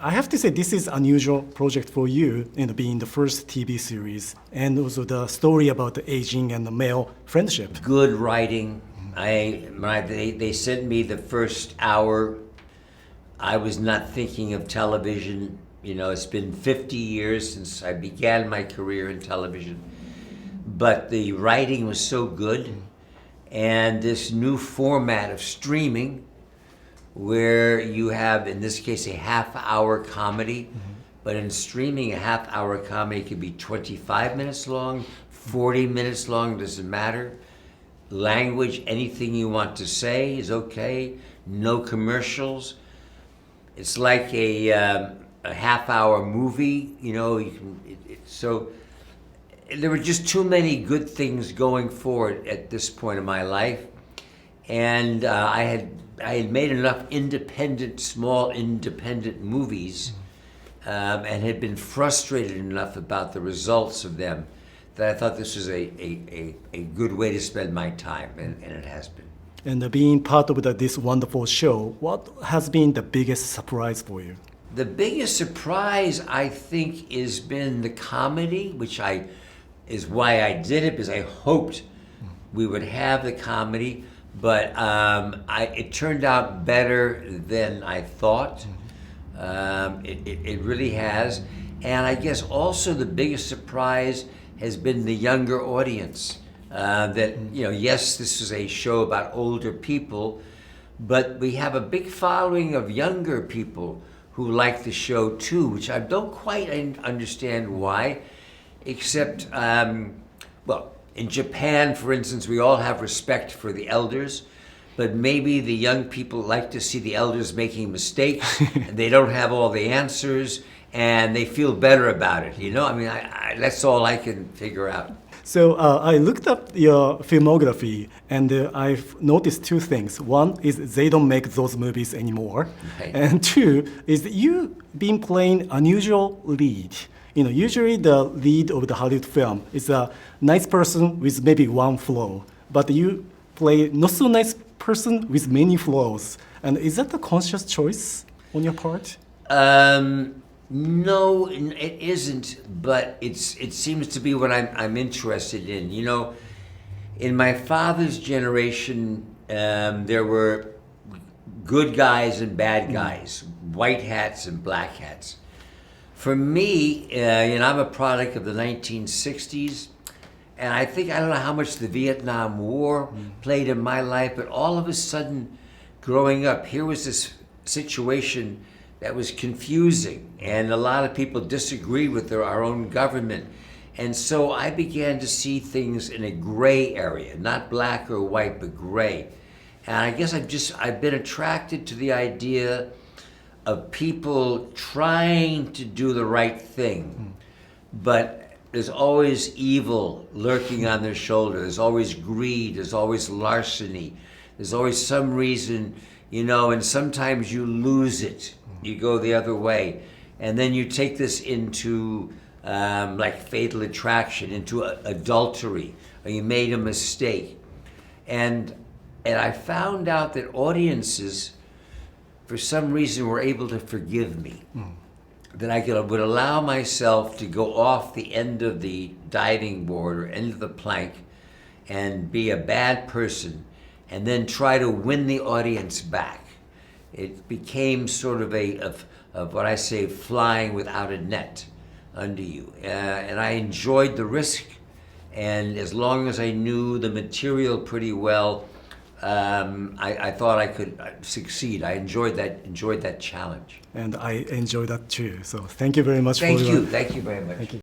I have to say this is unusual project for you, being the first TV series, and also the story about the aging and the male friendship. Good writing. They sent me the first hour. I was not thinking of television. It's been 50 years since I began my career in television. But the writing was so good. And this new format of streaming, where you have, in this case, a half-hour comedy, but in streaming, a half-hour comedy could be 25 minutes long, 40 minutes long, doesn't matter. Language, anything you want to say is okay. No commercials. It's like a half-hour movie, so there were just too many good things going forward at this point in my life, and I had made enough small independent movies, and had been frustrated enough about the results of them that I thought this was a good way to spend my time, and it has been. And being part of this wonderful show, what has been the biggest surprise for you? The biggest surprise, I think, has been the comedy, which is why I did it, because I hoped we would have the comedy, but it turned out better than I thought. It really has. And I guess also the biggest surprise has been the younger audience. Yes, this is a show about older people, but we have a big following of younger people who like the show too, which I don't quite understand why, except, in Japan, for instance, we all have respect for the elders, but maybe the young people like to see the elders making mistakes, and they don't have all the answers, and they feel better about it, that's all I can figure out. So I looked up your filmography, and I've noticed two things. One is they don't make those movies anymore. Right. And two is you been playing unusual lead. Usually the lead of the Hollywood film is a nice person with maybe one flaw, but you play not so nice person with many flaws. And is that a conscious choice on your part? No, it isn't, but it seems to be what I'm interested in. In my father's generation, there were good guys and bad guys, white hats and black hats. For me, I'm a product of the 1960s, and I don't know how much the Vietnam War played in my life, but all of a sudden, growing up, here was this situation that was confusing, and a lot of people disagreed with our own government. And so I began to see things in a gray area, not black or white, but gray. And I guess I've been attracted to the idea of people trying to do the right thing, but there's always evil lurking on their shoulder. There's always greed, there's always larceny, there's always some reason, and sometimes you lose it. You go the other way, and then you take this into like fatal attraction, into adultery, or you made a mistake. And I found out that audiences, for some reason, were able to forgive me. That I would allow myself to go off the end of the diving board or end of the plank and be a bad person, and then try to win the audience back. It became sort of what I say, flying without a net under you. And I enjoyed the risk, and as long as I knew the material pretty well, I thought I could succeed. I enjoyed that challenge. And I enjoy that too. So thank you very much. Thank you very much. Thank you.